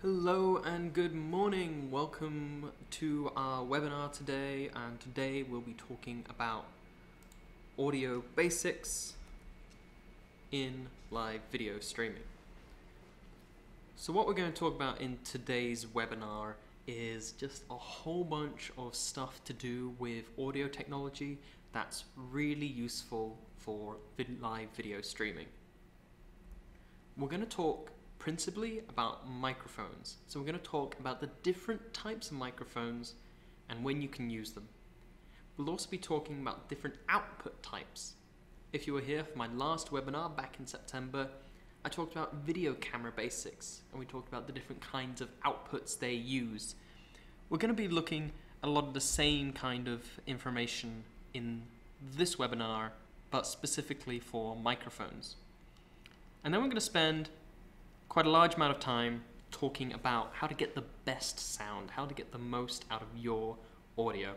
Hello and good morning. Welcome to our webinar today, and today we'll be talking about audio basics in live video streaming. So what we're going to talk about in today's webinar is just a whole bunch of stuff to do with audio technology that's really useful for live video streaming. We're going to talk principally about microphones. So we're going to talk about the different types of microphones and when you can use them. We'll also be talking about different output types. If you were here for my last webinar back in September, I talked about video camera basics and we talked about the different kinds of outputs they use. We're going to be looking at a lot of the same kind of information in this webinar, but specifically for microphones. And then we're going to spend quite a large amount of time talking about how to get the best sound, how to get the most out of your audio.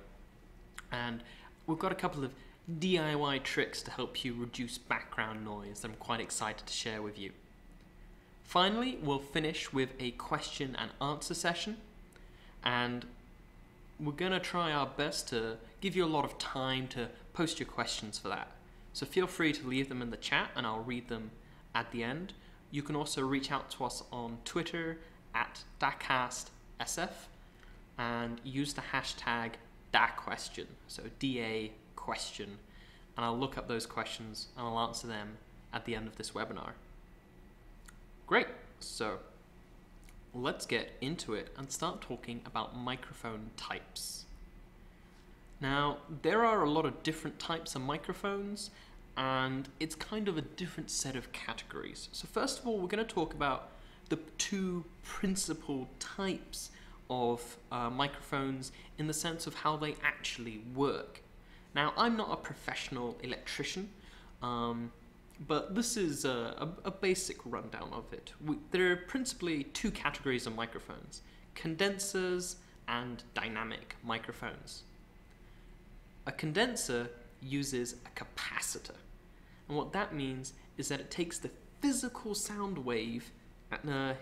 And we've got a couple of DIY tricks to help you reduce background noise that I'm quite excited to share with you. Finally, we'll finish with a question and answer session, and we're going to try our best to give you a lot of time to post your questions for that. So feel free to leave them in the chat and I'll read them at the end. You can also reach out to us on Twitter at DacastSF and use the hashtag DaQuestion, so DA question, and I'll look up those questions and I'll answer them at the end of this webinar. Great, so let's get into it and start talking about microphone types. Now, there are a lot of different types of microphones, and it's kind of a different set of categories. So first of all, we're going to talk about the two principal types of microphones in the sense of how they actually work. Now, I'm not a professional electrician, but this is a basic rundown of it. There are principally two categories of microphones: condensers and dynamic microphones. A condenser uses a capacitor, and what that means is that it takes the physical sound wave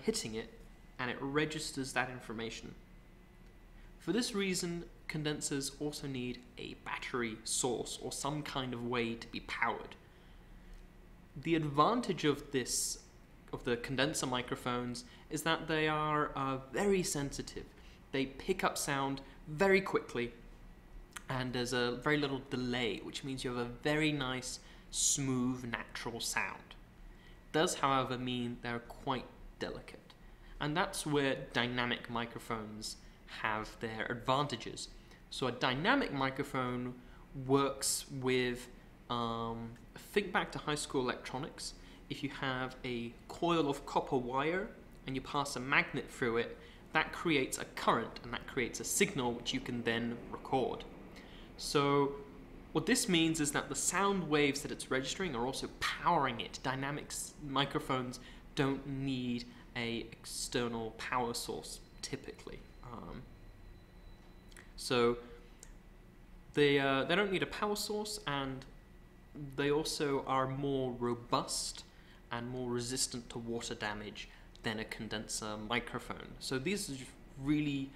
hitting it and it registers that information. For this reason, condensers also need a battery source or some kind of way to be powered. The advantage of the condenser microphones is that they are very sensitive. They pick up sound very quickly, and there's a very little delay, which means you have a very nice, smooth, natural sound. It does, however, mean they're quite delicate, and that's where dynamic microphones have their advantages. So a dynamic microphone works with, think back to high school electronics. If you have a coil of copper wire and you pass a magnet through it, that creates a current and that creates a signal which you can then record. So what this means is that the sound waves that it's registering are also powering it. Dynamic microphones don't need an external power source typically. So they don't need a power source, and they also are more robust and more resistant to water damage than a condenser microphone. So these are really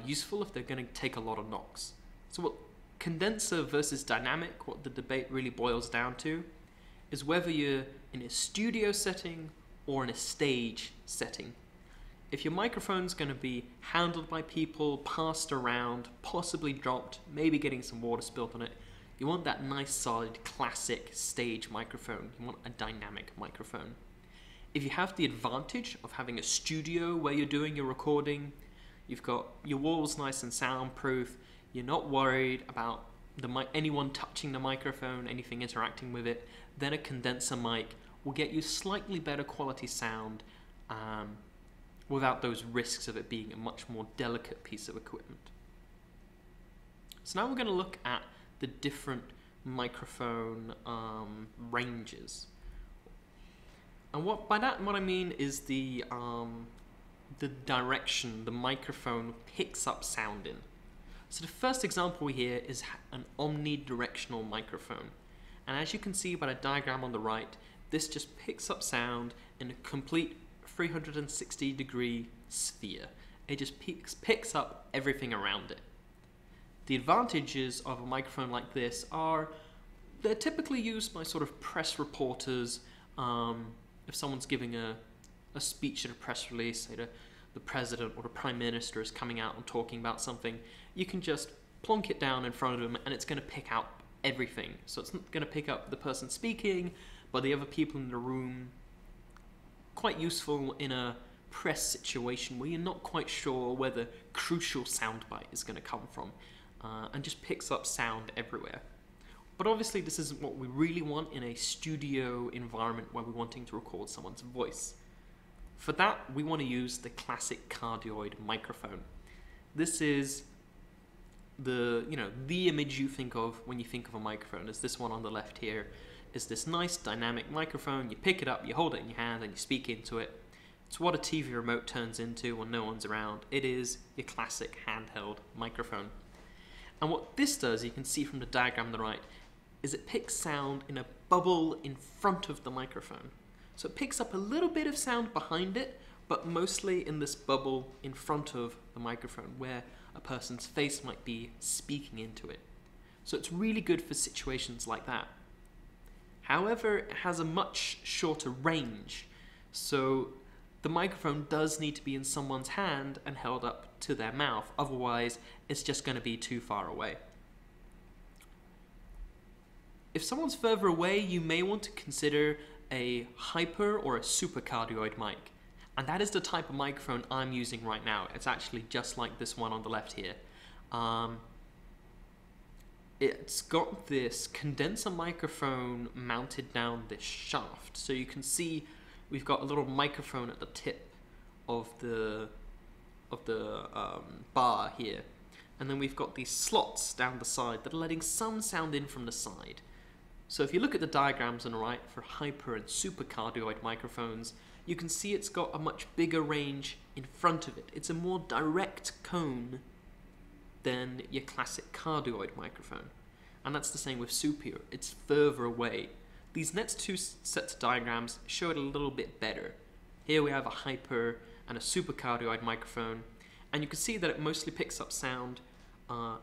useful if they're going to take a lot of knocks. So what condenser versus dynamic, what the debate really boils down to is whether you're in a studio setting or in a stage setting. If your microphone's going to be handled by people, passed around, possibly dropped, maybe getting some water spilled on it, you want that nice solid classic stage microphone. You want a dynamic microphone. If you have the advantage of having a studio where you're doing your recording, you've got your walls nice and soundproof, you're not worried about anyone touching the microphone, anything interacting with it, then a condenser mic will get you slightly better quality sound without those risks of it being a much more delicate piece of equipment. So now we're going to look at the different microphone ranges. And what I mean is the direction the microphone picks up sound in. So the first example here is an omnidirectional microphone. And as you can see by the diagram on the right, this just picks up sound in a complete 360-degree sphere. It just picks up everything around it. The advantages of a microphone like this are they're typically used by sort of press reporters. If someone's giving a speech at a press release, say the president or the prime minister is coming out and talking about something, you can just plonk it down in front of them and it's going to pick out everything. So it's not going to pick up the person speaking, but the other people in the room. Quite useful in a press situation where you're not quite sure where the crucial soundbite is going to come from, and just picks up sound everywhere. But obviously this isn't what we really want in a studio environment where we're wanting to record someone's voice. For that, we want to use the classic cardioid microphone. This is the image you think of when you think of a microphone. Is this one on the left here. Is this nice dynamic microphone. You pick it up, you hold it in your hand, and you speak into it. It's what a TV remote turns into when no one's around. It is your classic handheld microphone. And what this does, you can see from the diagram on the right, is it picks sound in a bubble in front of the microphone. So it picks up a little bit of sound behind it, but mostly in this bubble in front of the microphone where a person's face might be speaking into it. So it's really good for situations like that. However, it has a much shorter range, so the microphone does need to be in someone's hand and held up to their mouth, otherwise it's just going to be too far away. If someone's further away, you may want to consider a hyper or a supercardioid mic, and that is the type of microphone I'm using right now. It's actually just like this one on the left here. It's got this condenser microphone mounted down this shaft, so you can see we've got a little microphone at the tip of the bar here, and then we've got these slots down the side that are letting some sound in from the side. So if you look at the diagrams on the right for hyper and supercardioid microphones, you can see it's got a much bigger range in front of it. It's a more direct cone than your classic cardioid microphone. And that's the same with super. It's further away. These next two sets of diagrams show it a little bit better. Here we have a hyper and a supercardioid microphone, and you can see that it mostly picks up sound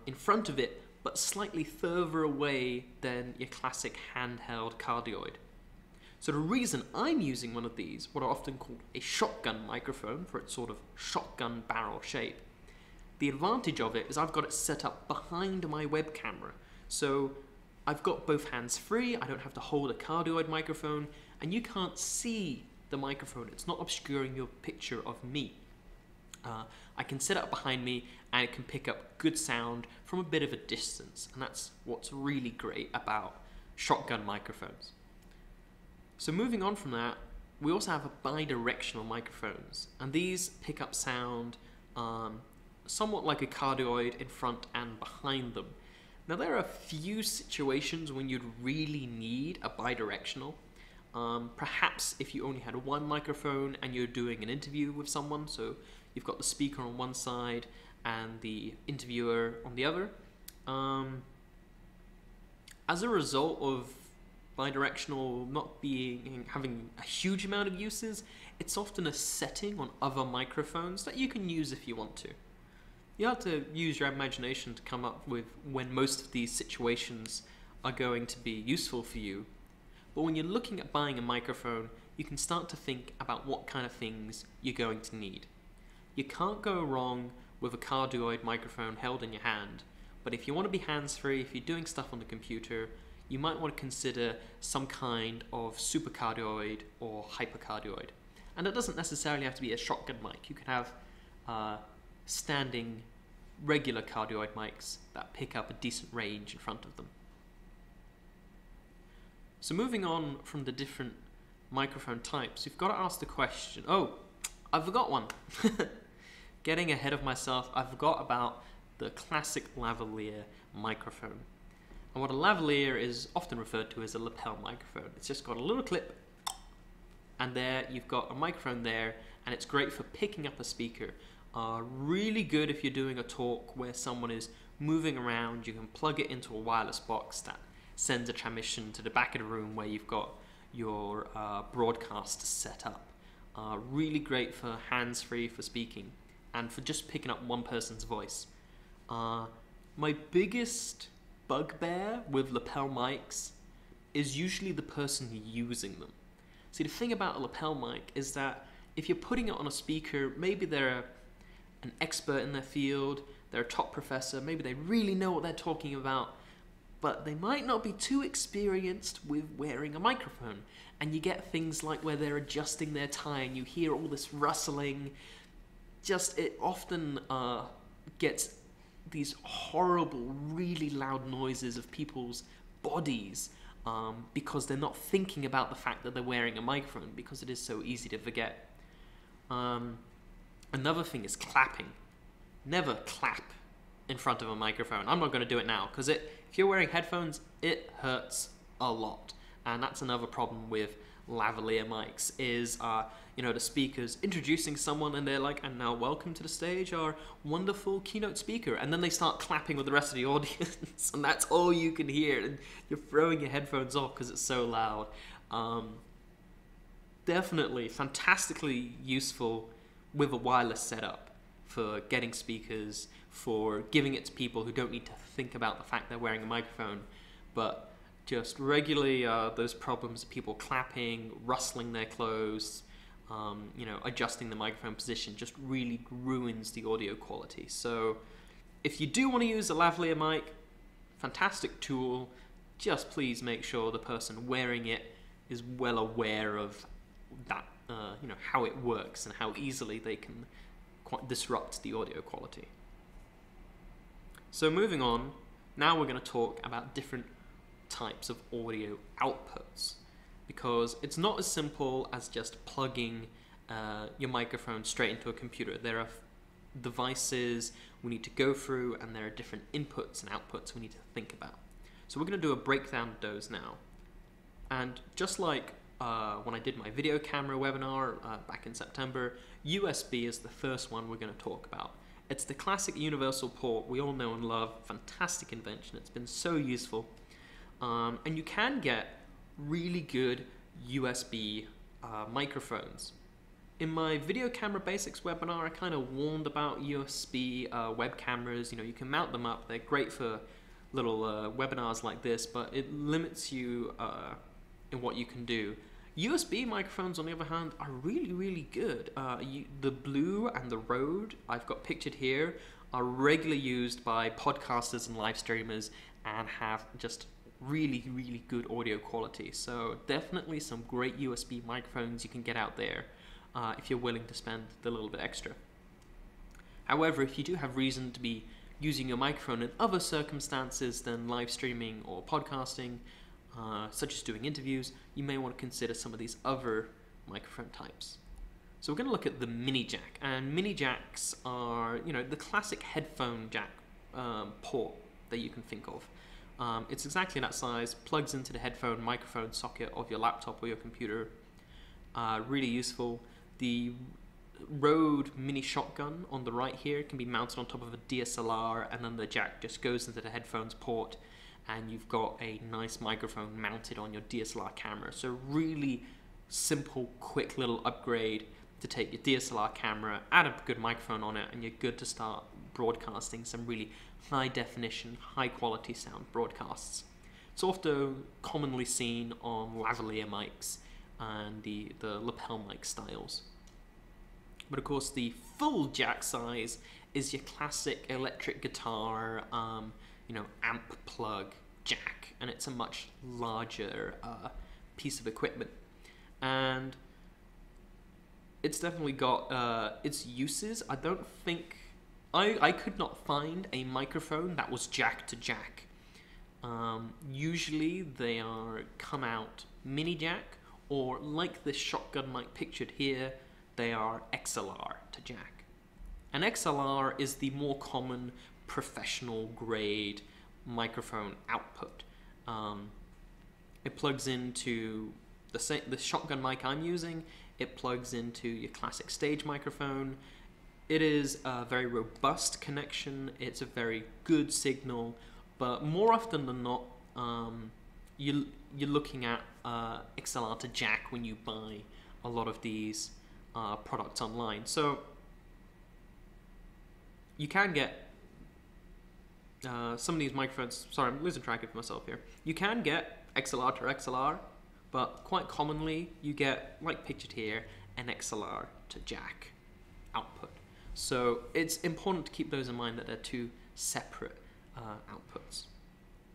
in front of it, but slightly further away than your classic handheld cardioid. So the reason I'm using one of these, what are often called a shotgun microphone for its sort of shotgun barrel shape, the advantage of it is I've got it set up behind my web camera. So I've got both hands free, I don't have to hold a cardioid microphone, and you can't see the microphone. It's not obscuring your picture of me. I can set it up behind me and it can pick up good sound from a bit of a distance, and that's what's really great about shotgun microphones. So moving on from that, we also have a bidirectional microphones, and these pick up sound somewhat like a cardioid in front and behind them. Now there are a few situations when you'd really need a bidirectional. Perhaps if you only had one microphone and you're doing an interview with someone, so you've got the speaker on one side and the interviewer on the other. As a result of bidirectional not having a huge amount of uses, it's often a setting on other microphones that you can use if you want to. You have to use your imagination to come up with when most of these situations are going to be useful for you. But when you're looking at buying a microphone, you can start to think about what kind of things you're going to need. You can't go wrong with a cardioid microphone held in your hand, but if you want to be hands-free, if you're doing stuff on the computer, you might want to consider some kind of supercardioid or hypercardioid. And it doesn't necessarily have to be a shotgun mic. You can have standing regular cardioid mics that pick up a decent range in front of them. So moving on from the different microphone types, you've got to ask the question, oh, I forgot one. Getting ahead of myself, I forgot about the classic lavalier microphone. And what a lavalier is often referred to as a lapel microphone. It's just got a little clip, and there you've got a microphone there, and it's great for picking up a speaker. Really good if you're doing a talk where someone is moving around. You can plug it into a wireless box that sends a transmission to the back of the room where you've got your broadcast set up. Really great for hands-free for speaking and for just picking up one person's voice. My biggest bugbear with lapel mics is usually the person using them. See, the thing about a lapel mic is that if you're putting it on a speaker, maybe they're an expert in their field, they're a top professor, maybe they really know what they're talking about, but they might not be too experienced with wearing a microphone. And you get things like where they're adjusting their tie and you hear all this rustling. It often gets these horrible, really loud noises of people's bodies because they're not thinking about the fact that they're wearing a microphone, because it is so easy to forget. Another thing is clapping. Never clap in front of a microphone. I'm not going to do it now because if you're wearing headphones, it hurts a lot. And that's another problem with lavalier mics is, the speakers introducing someone and they're like, and now welcome to the stage, our wonderful keynote speaker. And then they start clapping with the rest of the audience and that's all you can hear. And you're throwing your headphones off because it's so loud. Definitely fantastically useful with a wireless setup for getting speakers, for giving it to people who don't need to think about the fact they're wearing a microphone, but just regularly those problems of people clapping, rustling their clothes, adjusting the microphone position just really ruins the audio quality. So if you do want to use a lavalier mic, fantastic tool, just please make sure the person wearing it is well aware of that, how it works and how easily they can quite disrupt the audio quality. So moving on, now we're going to talk about different types of audio outputs, because it's not as simple as just plugging your microphone straight into a computer. There are devices we need to go through, and there are different inputs and outputs we need to think about. So we're going to do a breakdown of those now. And just like when I did my video camera webinar back in September, USB is the first one we're going to talk about. It's the classic universal port we all know and love. Fantastic invention. It's been so useful. And you can get really good USB microphones. In my video camera basics webinar, I kind of warned about USB web cameras. You can mount them up. They're great for little webinars like this, but it limits you in what you can do. USB microphones, on the other hand, are really, really good. The Blue and the Rode, I've got pictured here, are regularly used by podcasters and live streamers and have just really, really good audio quality. So definitely some great USB microphones you can get out there if you're willing to spend the little bit extra. However, if you do have reason to be using your microphone in other circumstances than live streaming or podcasting, such as doing interviews, you may want to consider some of these other microphone types. So we're going to look at the mini jack, and mini jacks are, the classic headphone jack port that you can think of. It's exactly that size, plugs into the headphone microphone socket of your laptop or your computer. Really useful. The Rode mini shotgun on the right here can be mounted on top of a DSLR, and then the jack just goes into the headphones port, and you've got a nice microphone mounted on your DSLR camera. So really simple, quick little upgrade to take your DSLR camera, add a good microphone on it, and you're good to start broadcasting some really high definition, high quality sound broadcasts. It's also commonly seen on lavalier mics and the lapel mic styles. But of course the full jack size is your classic electric guitar, amp plug jack, and it's a much larger piece of equipment. And it's definitely got its uses. I don't think I could not find a microphone that was jack to jack. Usually they come out mini jack, or like this shotgun mic pictured here, they are XLR to jack. An XLR is the more common professional grade microphone output. It plugs into the shotgun mic I'm using. It plugs into your classic stage microphone. It is a very robust connection. It's a very good signal, but more often than not, you're looking at XLR to jack when you buy a lot of these products online. So you can get some of these microphones. Sorry, I'm losing track of myself here. You can get XLR to XLR, but quite commonly you get, like pictured here, an XLR to jack output. So it's important to keep those in mind, that they're two separate outputs.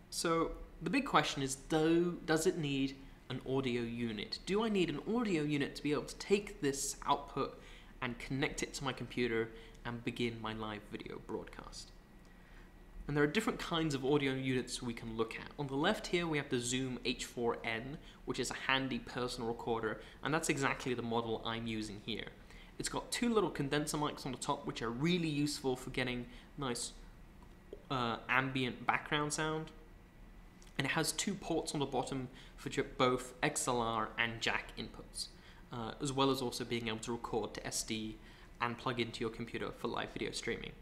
So the big question is, does it need an audio unit? Do I need an audio unit to be able to take this output and connect it to my computer and begin my live video broadcast? And there are different kinds of audio units we can look at. On the left here we have the Zoom H4n, which is a handy personal recorder, and that's exactly the model I'm using here. It's got two little condenser mics on the top, which are really useful for getting nice ambient background sound. And it has two ports on the bottom for both XLR and jack inputs, as well as also being able to record to SD and plug into your computer for live video streaming.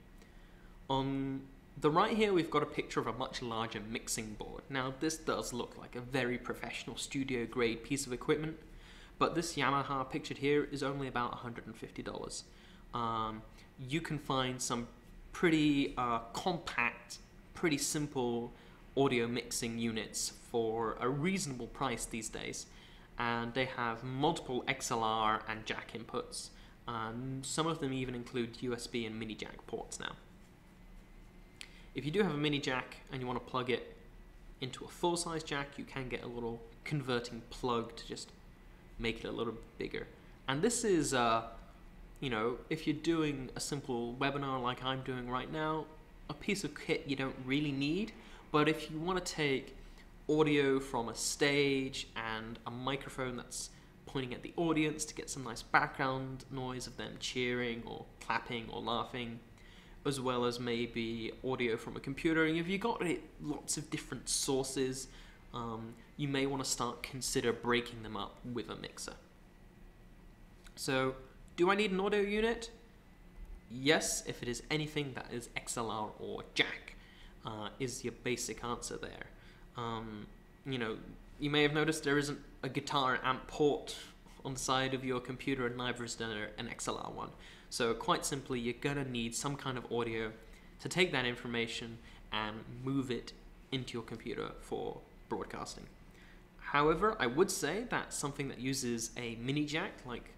On the right here, we've got a picture of a much larger mixing board. Now, this does look like a very professional studio-grade piece of equipment, but this Yamaha pictured here is only about $150. You can find some pretty compact, pretty simple audio mixing units for a reasonable price these days, and they have multiple XLR and jack inputs, and some of them even include USB and mini jack ports now. If you do have a mini jack and you want to plug it into a full-size jack, you can get a little converting plug to just make it a little bigger. And this is, you know, if you're doing a simple webinar like I'm doing right now, a piece of kit you don't really need. But if you want to take audio from a stage and a microphone that's pointing at the audience to get some nice background noise of them cheering or clapping or laughing, as well as maybe audio from a computer, and if you've got lots of different sources, you may want to consider breaking them up with a mixer. So, do I need an audio unit? Yes, if it is anything that is XLR or jack, is your basic answer there. You know, you may have noticed there isn't a guitar amp port on the side of your computer, and neither is there an XLR one. So quite simply, you're going to need some kind of audio to take that information and move it into your computer for broadcasting. However, I would say that something that uses a mini jack, like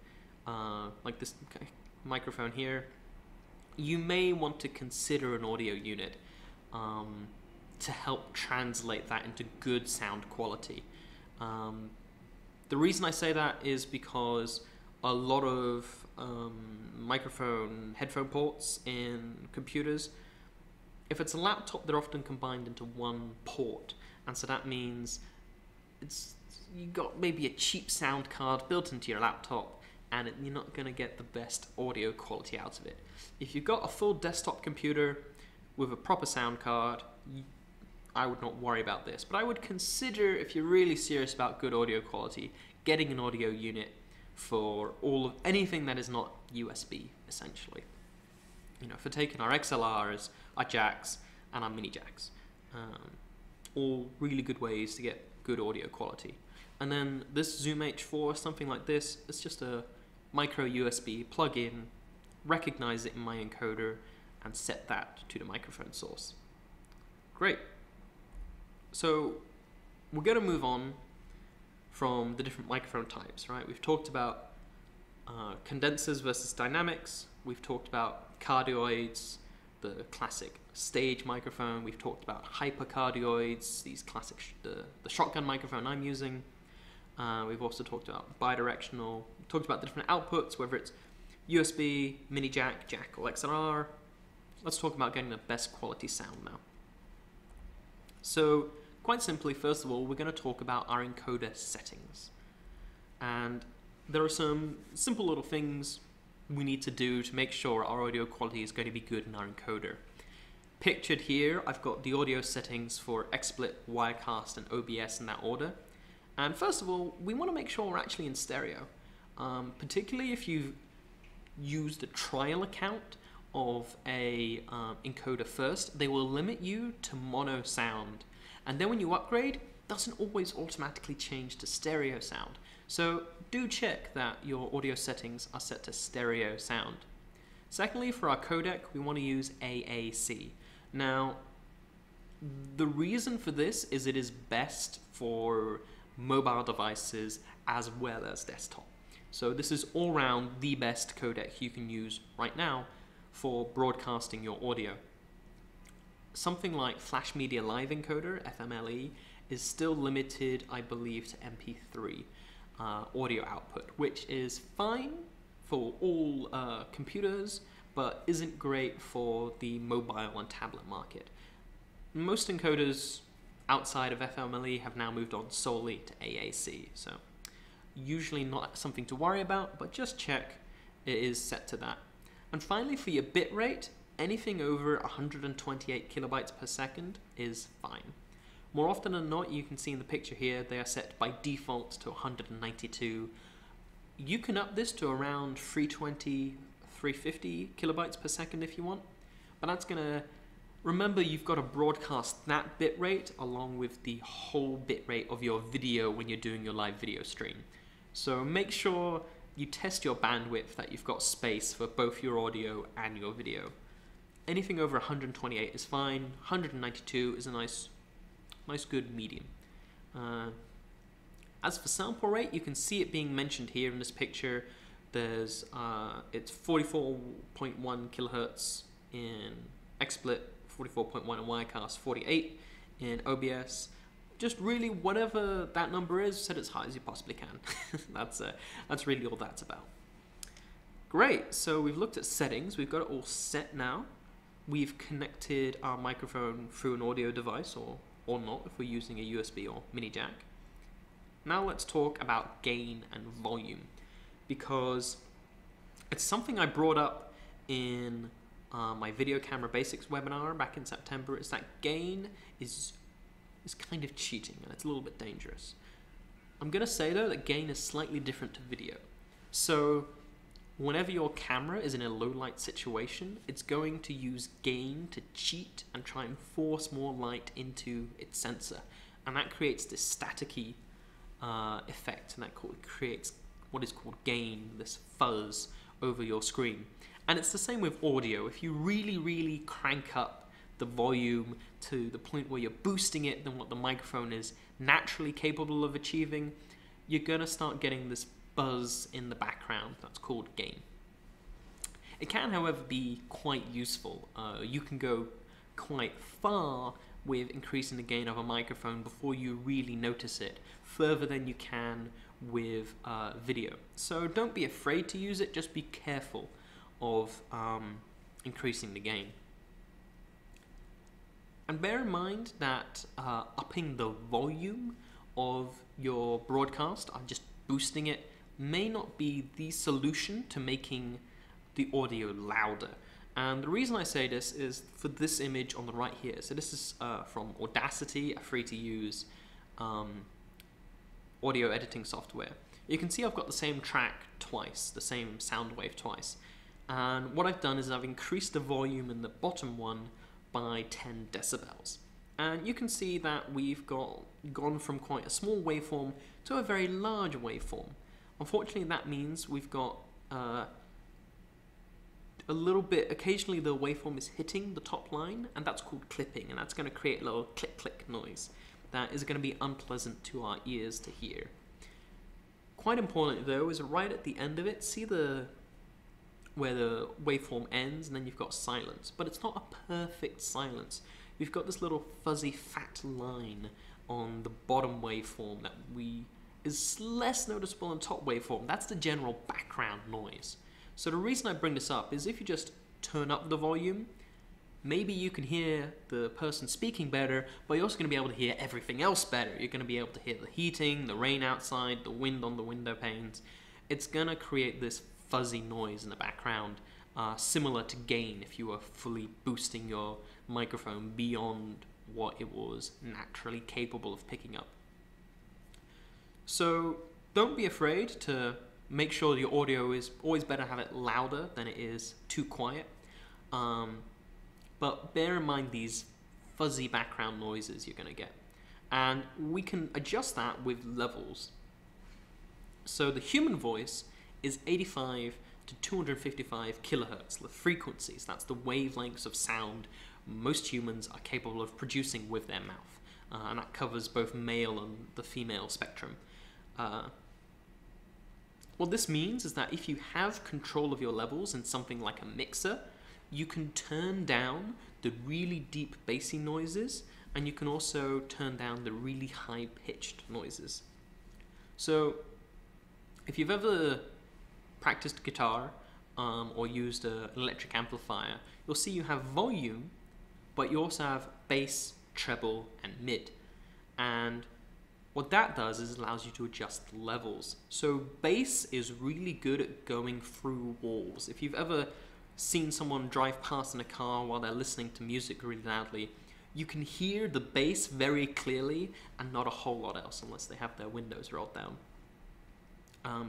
this microphone here, you may want to consider an audio unit to help translate that into good sound quality. The reason I say that is because a lot of headphone ports in computers, if it's a laptop, they're often combined into one port, and so that means you got maybe a cheap sound card built into your laptop, and you're not going to get the best audio quality out of it. If you've got a full desktop computer with a proper sound card, I would not worry about this, but I would consider, if you're really serious about good audio quality, getting an audio unit for anything that is not USB, essentially. You know, for taking our XLRs, our jacks, and our mini jacks. All really good ways to get good audio quality. And then this Zoom H4, something like this, it's just a micro USB plug-in, recognize it in my encoder, and set that to the microphone source. Great. So we're going to move on from the different microphone types, right? We've talked about condensers versus dynamics. We've talked about cardioids, the classic stage microphone. We've talked about hypercardioids, these classic, the shotgun microphone I'm using. We've also talked about bidirectional. We've talked about the different outputs, whether it's USB, mini jack, jack, or XLR. Let's talk about getting the best quality sound now. So, quite simply, first of all, we're going to talk about our encoder settings. And there are some simple little things we need to do to make sure our audio quality is going to be good in our encoder. Pictured here, I've got the audio settings for XSplit, Wirecast, and OBS in that order. And first of all, we want to make sure we're actually in stereo. Particularly if you've used a trial account of a encoder first, they will limit you to mono sound. And then when you upgrade, doesn't always automatically change to stereo sound. So do check that your audio settings are set to stereo sound. Secondly, for our codec, we want to use AAC. Now, the reason for this is it is best for mobile devices as well as desktop. So this is all round the best codec you can use right now for broadcasting your audio. Something like Flash Media Live Encoder, FMLE, is still limited, I believe, to MP3 audio output, which is fine for all computers, but isn't great for the mobile and tablet market. Most encoders outside of FMLE have now moved on solely to AAC, so usually not something to worry about, but just check it is set to that. And finally, for your bit rate, anything over 128 kilobytes per second is fine. More often than not, you can see in the picture here, they are set by default to 192. You can up this to around 320, 350 kilobytes per second if you want, but that's gonna, remember you've got to broadcast that bit rate along with the whole bit rate of your video when you're doing your live video stream. So make sure you test your bandwidth, that you've got space for both your audio and your video. Anything over 128 is fine, 192 is a nice good medium. As for sample rate, you can see it being mentioned here in this picture. There's it's 44.1 kilohertz in XSplit, 44.1 in Wirecast, 48 in OBS. Just really whatever that number is, set as high as you possibly can. That's really all that's about. Great, so we've looked at settings, we've got it all set now. We've connected our microphone through an audio device, or not if we're using a USB or mini jack. Now let's talk about gain and volume, because it's something I brought up in my video camera basics webinar back in September. Is that gain is kind of cheating, and it's a little bit dangerous. I'm going to say though that gain is slightly different to video. So whenever your camera is in a low light situation, it's going to use gain to cheat and try and force more light into its sensor, and that creates this staticky effect, and that creates what is called gain, this fuzz over your screen. And it's the same with audio. If you really crank up the volume to the point where you're boosting it than what the microphone is naturally capable of achieving, you're going to start getting this buzz in the background. That's called gain. It can, however, be quite useful. You can go quite far with increasing the gain of a microphone before you really notice it, further than you can with video. So don't be afraid to use it, just be careful of increasing the gain. And bear in mind that upping the volume of your broadcast, just boosting it, may not be the solution to making the audio louder. And the reason I say this is for this image on the right here. So this is from Audacity, a free-to-use audio editing software. You can see I've got the same track twice, the same sound wave twice. And what I've done is I've increased the volume in the bottom one by 10 decibels. And you can see that we've gone from quite a small waveform to a very large waveform. Unfortunately, that means we've got a little bit, occasionally the waveform is hitting the top line, and that's called clipping, and that's going to create a little click noise that is going to be unpleasant to our ears to hear. Quite important though is right at the end of it, see where the waveform ends, and then you've got silence, but it's not a perfect silence. We've got this little fuzzy fat line on the bottom waveform that is less noticeable than top waveform. That's the general background noise. So the reason I bring this up is if you just turn up the volume, maybe you can hear the person speaking better, but you're also going to be able to hear everything else better. You're going to be able to hear the heating, the rain outside, the wind on the window panes. It's going to create this fuzzy noise in the background, similar to gain if you were fully boosting your microphone beyond what it was naturally capable of picking up. So don't be afraid to make sure your audio is always better to have it louder than it is too quiet. But bear in mind these fuzzy background noises you're going to get. And we can adjust that with levels. So the human voice is 85 to 255 kilohertz, the frequencies. That's the wavelengths of sound most humans are capable of producing with their mouth. And that covers both male and the female spectrum. What this means is that if you have control of your levels in something like a mixer, you can turn down the really deep bassy noises, and you can also turn down the really high-pitched noises. So if you've ever practiced guitar or used an electric amplifier, you'll see you have volume, but you also have bass, treble, and mid. And what that does is allows you to adjust levels. So bass is really good at going through walls. If you've ever seen someone drive past in a car while they're listening to music really loudly, you can hear the bass very clearly and not a whole lot else unless they have their windows rolled down.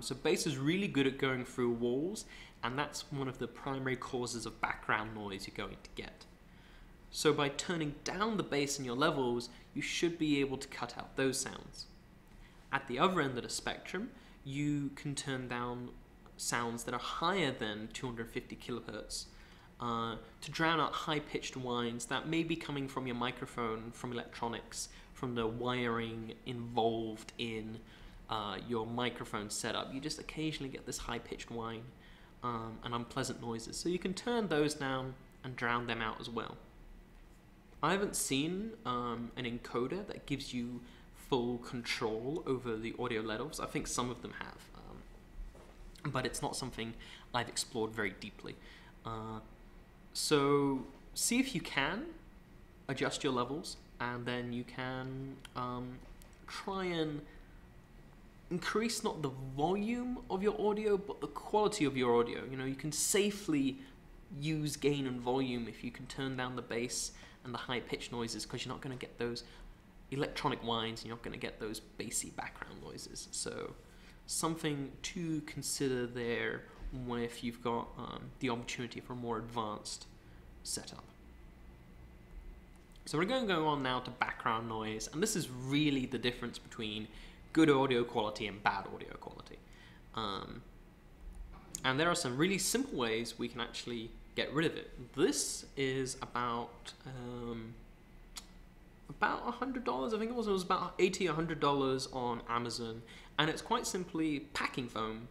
So bass is really good at going through walls, and that's one of the primary causes of background noise you're going to get. So by turning down the bass in your levels, you should be able to cut out those sounds. At the other end of the spectrum, you can turn down sounds that are higher than 250 kilohertz to drown out high-pitched whines that may be coming from your microphone, from electronics, from the wiring involved in your microphone setup. You just occasionally get this high-pitched whine and unpleasant noises. So you can turn those down and drown them out as well. I haven't seen an encoder that gives you full control over the audio levels. I think some of them have, but it's not something I've explored very deeply. So see if you can adjust your levels, and then you can try and increase not the volume of your audio, but the quality of your audio. You know, you can safely use gain and volume if you can turn down the bass and the high-pitched noises, because you're not going to get those electronic whines, and you're not going to get those bassy background noises. So something to consider there if you've got the opportunity for a more advanced setup. So we're going to go on now to background noise, and this is really the difference between good audio quality and bad audio quality. And there are some really simple ways we can actually get rid of it. This is about $100, I think it was about $80 or $100 on Amazon, and it's quite simply packing foam,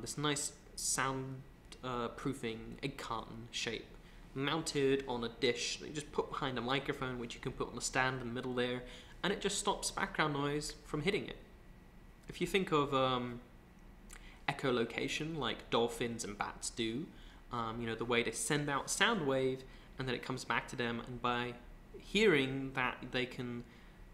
this nice sound proofing egg carton shape, mounted on a dish that you just put behind a microphone, which you can put on a stand in the middle there, and it just stops background noise from hitting it. If you think of echolocation like dolphins and bats do, you know, the way they send out sound wave and then it comes back to them, and by hearing that they can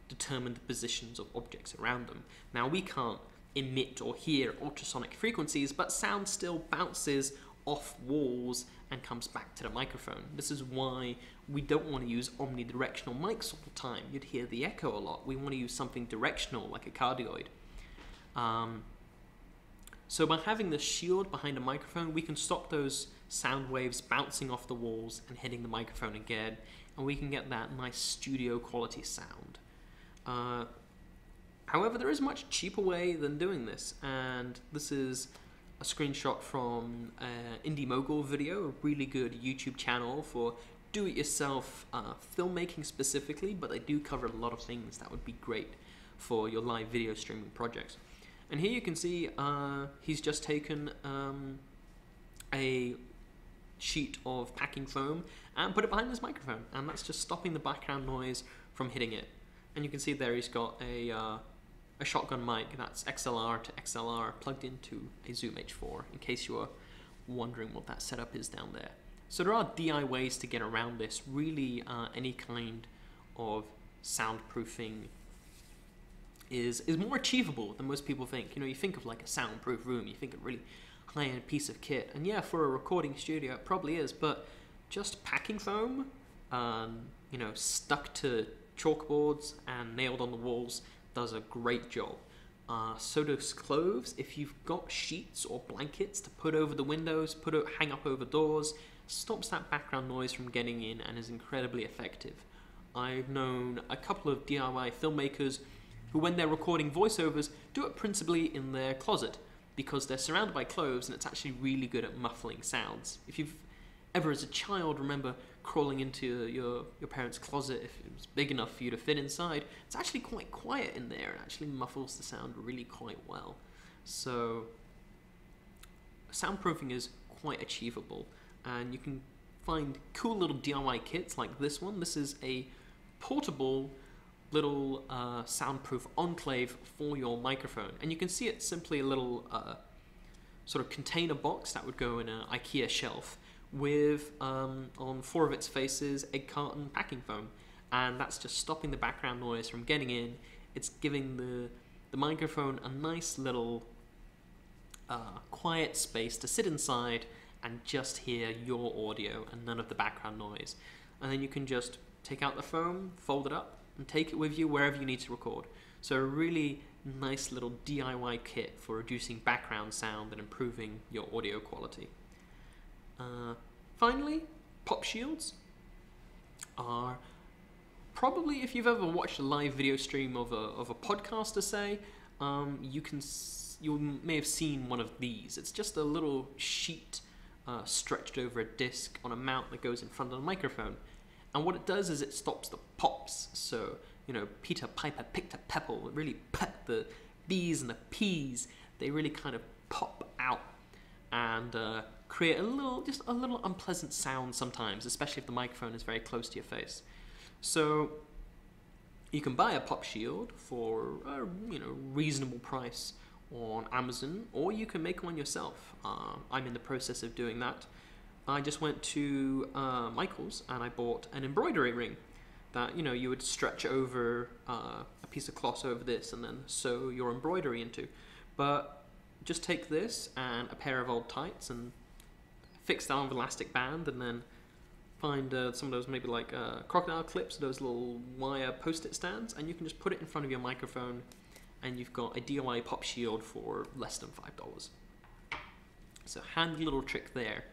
determine the positions of objects around them. Now we can't emit or hear ultrasonic frequencies, but sound still bounces off walls and comes back to the microphone. This is why we don't want to use omnidirectional mics all the time. You'd hear the echo a lot. We want to use something directional like a cardioid. So by having the shield behind a microphone, we can stop those sound waves bouncing off the walls and hitting the microphone again, and we can get that nice studio quality sound. However, there is a much cheaper way than doing this, and this is a screenshot from Indie Mogul video, a really good YouTube channel for do-it-yourself filmmaking specifically, but they do cover a lot of things that would be great for your live video streaming projects. And here you can see he's just taken a sheet of packing foam and put it behind his microphone, and that's just stopping the background noise from hitting it. And you can see there he's got a shotgun mic that's XLR to XLR plugged into a Zoom H4, in case you are wondering what that setup is down there. So there are DIY ways to get around this. Really, any kind of soundproofing is more achievable than most people think. You know, you think of like a soundproof room, you think of a really high-end piece of kit, and yeah, for a recording studio it probably is, but just packing foam, you know, stuck to chalkboards and nailed on the walls does a great job. So does clothes. If you've got sheets or blankets to put over the windows, hang up over doors, stops that background noise from getting in and is incredibly effective. I've known a couple of DIY filmmakers who, when they're recording voiceovers, do it principally in their closet because they're surrounded by clothes and it's actually really good at muffling sounds. If you've ever as a child remember crawling into your parents' closet, if it was big enough for you to fit inside, it's actually quite quiet in there. It actually muffles the sound really quite well. So soundproofing is quite achievable, and you can find cool little DIY kits like this one. This is a portable little soundproof enclave for your microphone, and you can see it's simply a little sort of container box that would go in an IKEA shelf with on 4 of its faces egg carton packing foam, and that's just stopping the background noise from getting in. It's giving the microphone a nice little quiet space to sit inside and just hear your audio and none of the background noise. And then you can just take out the foam, fold it up, and take it with you wherever you need to record. So a really nice little DIY kit for reducing background sound and improving your audio quality. Finally, pop shields are probably, if you've ever watched a live video stream of a podcaster, say, you may have seen one of these. It's just a little sheet stretched over a disc on a mount that goes in front of the microphone. And what it does is it stops the pops. So, you know, Peter Piper picked a pebble, it really pepped the B's and the P's. They really kind of pop out and create just a little unpleasant sound sometimes, especially if the microphone is very close to your face. So you can buy a pop shield for a reasonable price on Amazon, or you can make one yourself. I'm in the process of doing that. I just went to Michael's and I bought an embroidery ring that you would stretch over a piece of cloth over this and then sew your embroidery into. But just take this and a pair of old tights and fix that on with elastic band, and then find some of those maybe like crocodile clips, those little wire post-it stands, and you can just put it in front of your microphone and you've got a DIY pop shield for less than $5. So handy little trick there.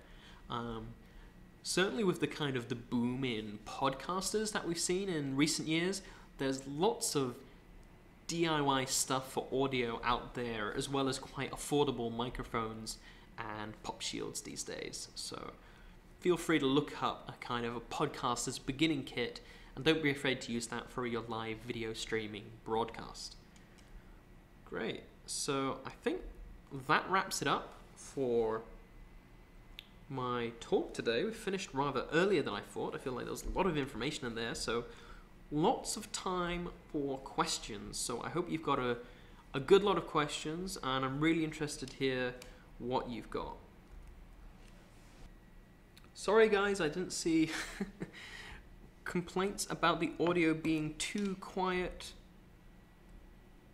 Certainly with the kind of the boom in podcasters that we've seen in recent years, there's lots of DIY stuff for audio out there, as well as quite affordable microphones and pop shields these days. So feel free to look up a kind of a podcaster's beginning kit, and don't be afraid to use that for your live video streaming broadcast. Great, so I think that wraps it up for my talk today. We finished rather earlier than I thought. I feel like there was a lot of information in there, so lots of time for questions. So I hope you've got a good lot of questions, and I'm really interested to hear what you've got. Sorry guys, I didn't see complaints about the audio being too quiet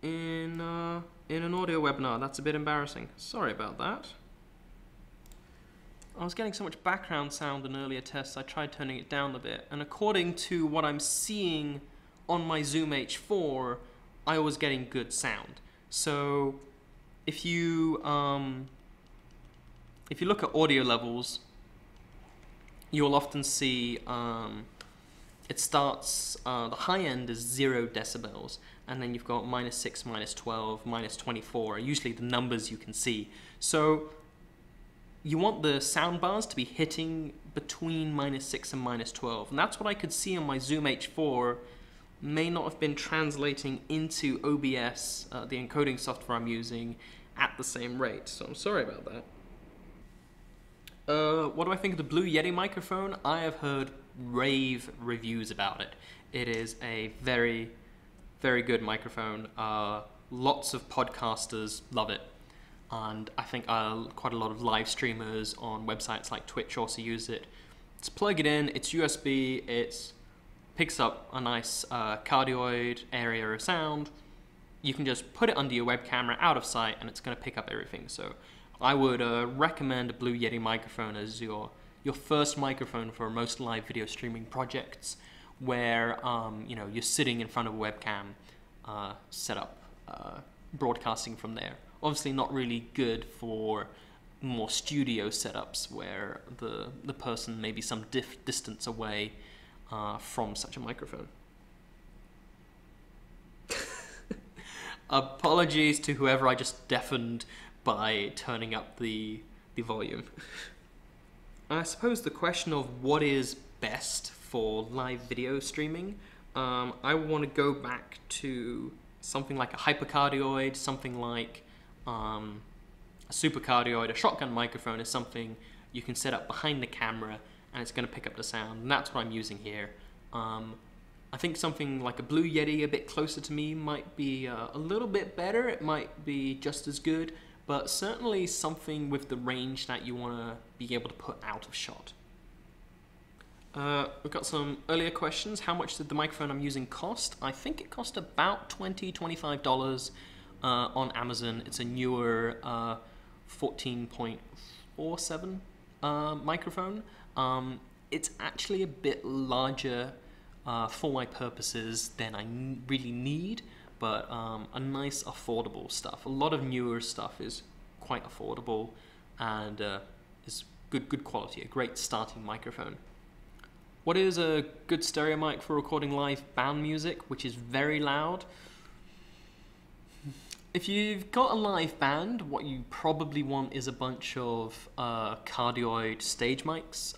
in an audio webinar. That's a bit embarrassing. Sorry about that. I was getting so much background sound in earlier tests, I tried turning it down a bit, and according to what I'm seeing on my Zoom H4, I was getting good sound. So if you look at audio levels, you'll often see it starts, the high end is 0 decibels, and then you've got -6, -12, -24 are usually the numbers you can see. So you want the sound bars to be hitting between -6 and -12, and that's what I could see on my Zoom H4. May not have been translating into OBS, the encoding software I'm using, at the same rate, so I'm sorry about that. What do I think of the Blue Yeti microphone? I have heard rave reviews about it. It is a very, very good microphone. Lots of podcasters love it. And I think quite a lot of live streamers on websites like Twitch also use it. Just plug it in, it's USB, it picks up a nice cardioid area of sound. You can just put it under your web camera out of sight and it's going to pick up everything. So I would recommend a Blue Yeti microphone as your first microphone for most live video streaming projects where you're sitting in front of a webcam set up broadcasting from there. Obviously not really good for more studio setups where the person may be some distance away from such a microphone. Apologies to whoever I just deafened by turning up the volume. I suppose the question of what is best for live video streaming, I want to go back to something like a hypercardioid, something like a supercardioid. A shotgun microphone is something you can set up behind the camera and it's going to pick up the sound, and that's what I'm using here. I think something like a Blue Yeti, a bit closer to me, might be a little bit better. It might be just as good, but certainly something with the range that you want to be able to put out of shot. We've got some earlier questions. How much did the microphone I'm using cost? I think it cost about $20, $25 on Amazon. It's a newer 14.47 microphone. It's actually a bit larger for my purposes than I really need, but a nice affordable stuff. A lot of newer stuff is quite affordable and is good quality, a great starting microphone. What is a good stereo mic for recording live band music, which is very loud? If you've got a live band, what you probably want is a bunch of cardioid stage mics,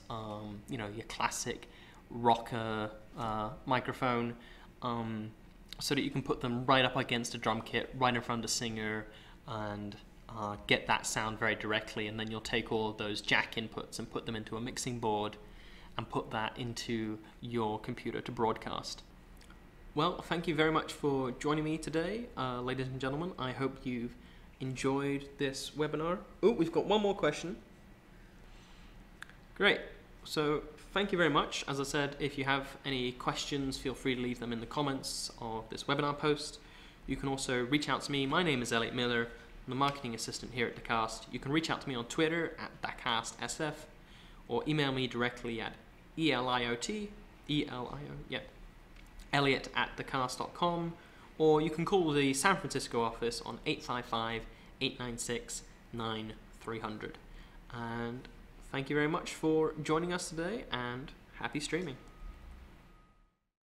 you know, your classic rocker microphone, so that you can put them right up against a drum kit, right in front of the singer, and get that sound very directly. And then you'll take all of those jack inputs and put them into a mixing board and put that into your computer to broadcast. Well, thank you very much for joining me today, ladies and gentlemen. I hope you've enjoyed this webinar. Oh, we've got one more question. Great. So thank you very much. As I said, if you have any questions, feel free to leave them in the comments of this webinar post. You can also reach out to me. My name is Elliot Miller. I'm the marketing assistant here at Dacast. You can reach out to me on Twitter at DacastSF, or email me directly at Elliot@dacast.com, or you can call the San Francisco office on 855-896-9300. And thank you very much for joining us today, and happy streaming.